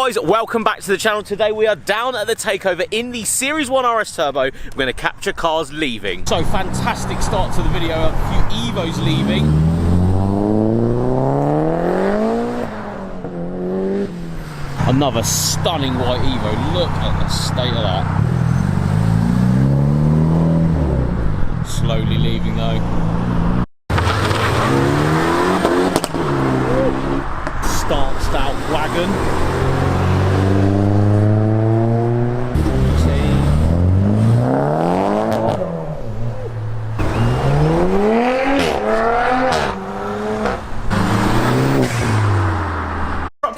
guys, welcome back to the channel. Today we are down at the takeover in the Series 1 RS Turbo. We're going to capture cars leaving. So fantastic start to the video, a few Evos leaving. Another stunning white Evo, look at the state of that. Slowly leaving though. Stanced out wagon.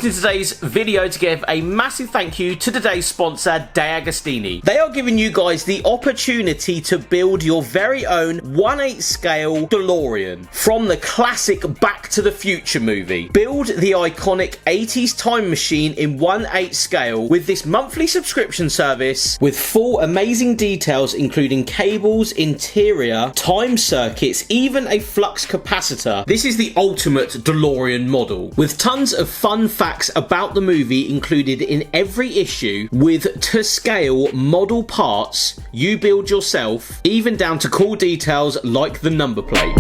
In today's video to give a massive thank you to today's sponsor, De Agostini. They are giving you guys the opportunity to build your very own 1/8 scale DeLorean from the classic Back to the Future movie. Build the iconic 80s time machine in 1/8 scale with this monthly subscription service with full amazing details including cables, interior, time circuits, even a flux capacitor. This is the ultimate DeLorean model with tons of fun facts about the movie included in every issue with to scale model parts you build yourself, even down to cool details like the number plate.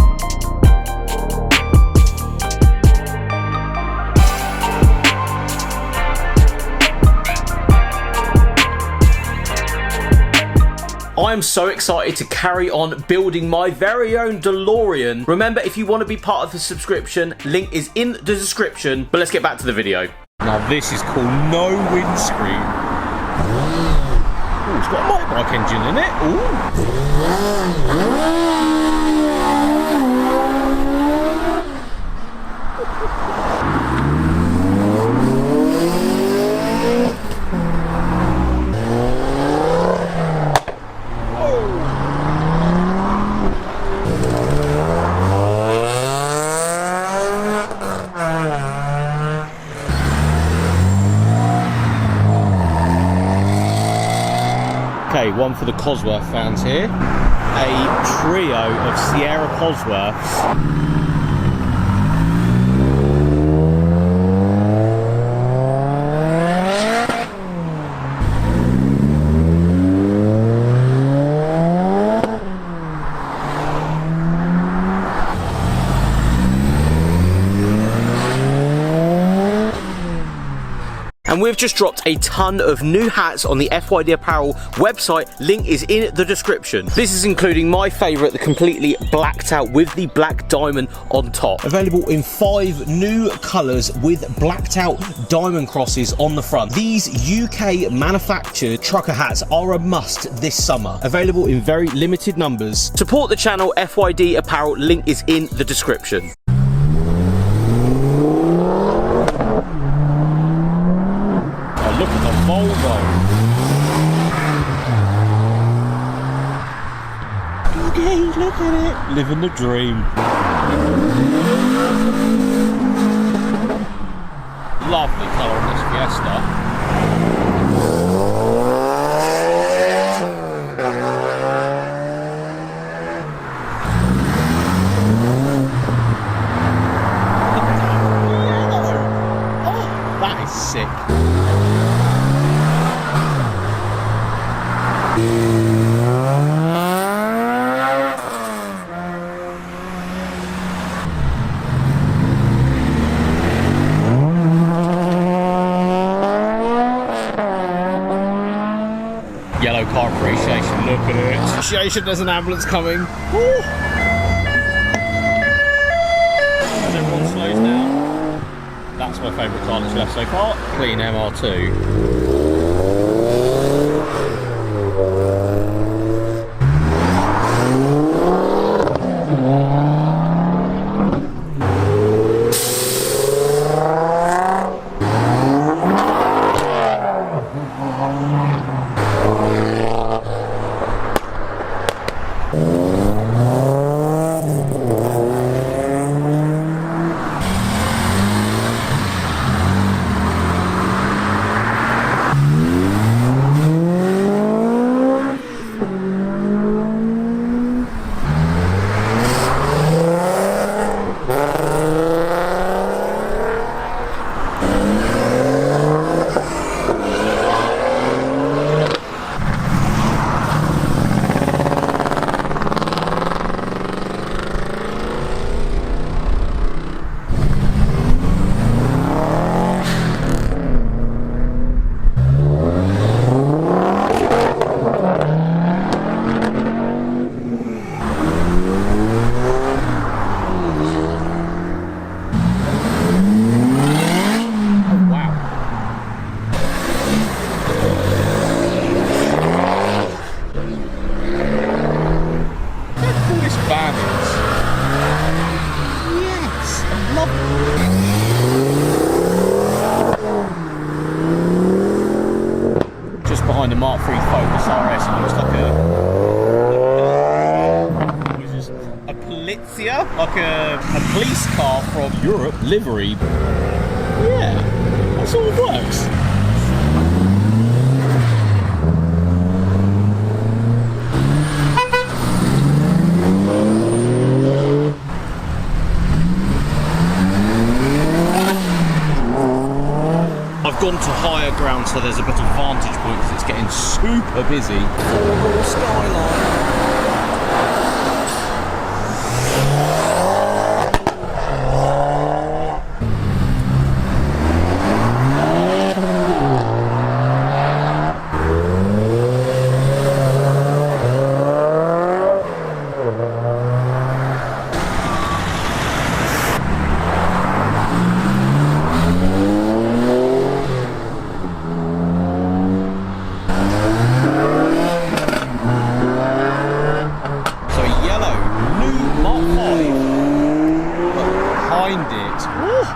I am so excited to carry on building my very own DeLorean. Remember, if you want to be part of the subscription, link is in the description. But let's get back to the video. Now this is called no windscreen. Oh, it's got a motorbike engine in it. Ooh. Okay, one for the Cosworth fans here. A trio of Sierra Cosworths. And we've just dropped a ton of new hats on the FYD Apparel website. Link is in the description. This is including my favourite, the completely blacked out with the black diamond on top. Available in 5 new colours with blacked out diamond crosses on the front. These UK manufactured trucker hats are a must this summer. Available in very limited numbers. Support the channel, FYD Apparel, link is in the description. Look at the Volvo. Okay, look at it. Living the dream. Lovely colour on this Fiesta. Oh, that is sick. Yellow car appreciation, look at it. Appreciation, there's an ambulance coming. Woo. As everyone slows down. That's my favourite car that's left so far. Clean MR2. Mark III Focus RS. It looks like a Polizia, like a police car from Europe livery. Yeah, that's all it works. I've gone to higher ground so there's a better vantage point because it's getting super busy. Four-door Skyline.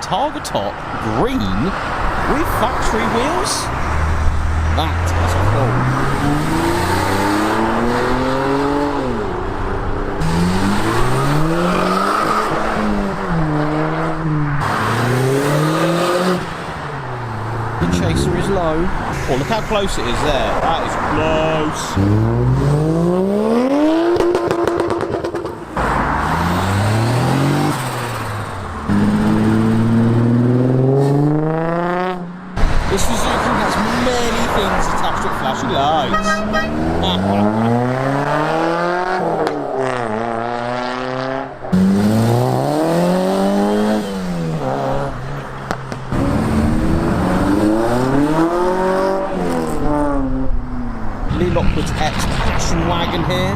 Targa top, green, with factory wheels. That is cool. The chaser is low. Oh, look how close it is there. That is close. This Suzuki has many things attached to flashing lights. Lockwood's X Passion Wagon here.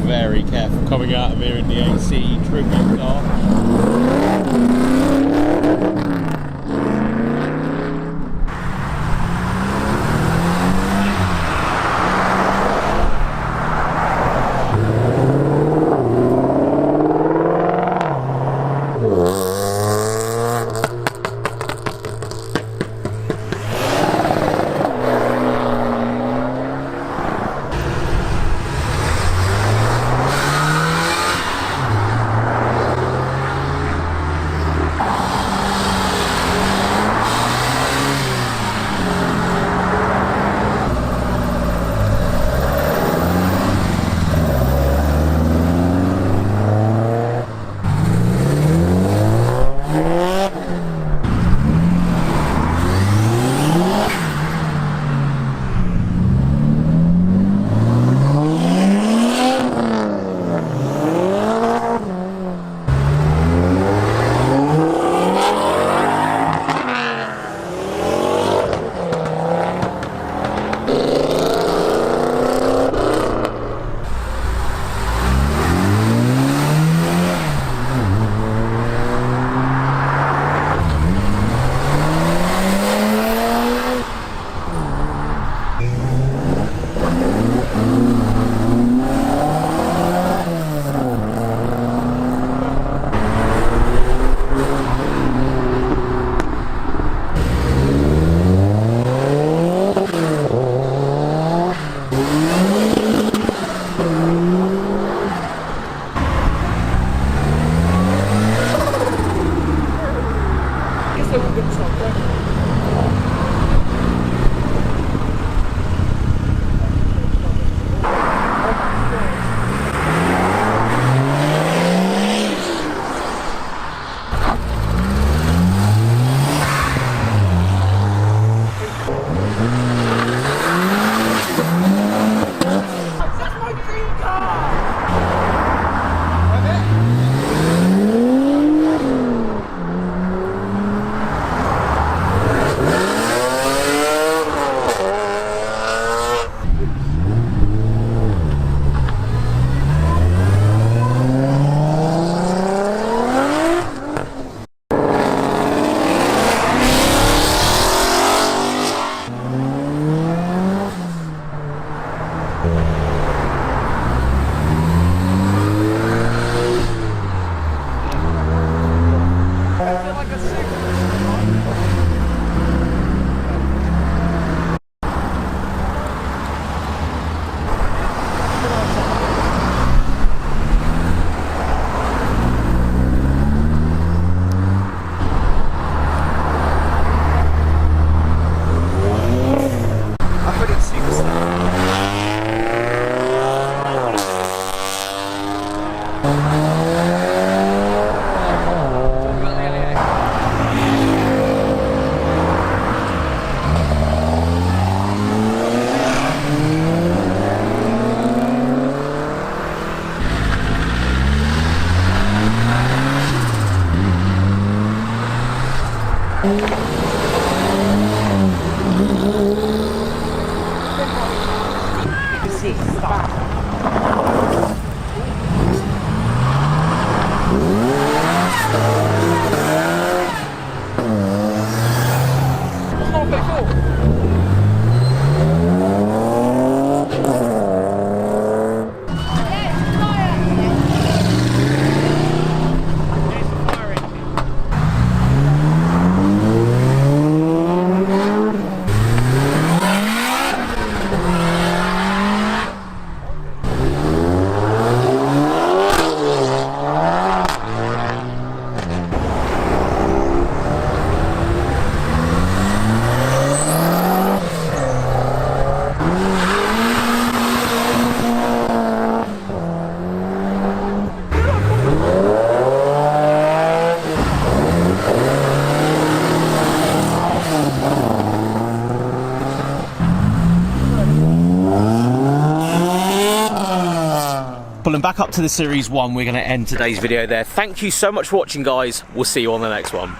Very careful coming out of here in the AC tribute car. it. Stop. Pulling back up to the Series 1, we're going to end today's video there. Thank you so much for watching, guys. We'll see you on the next one.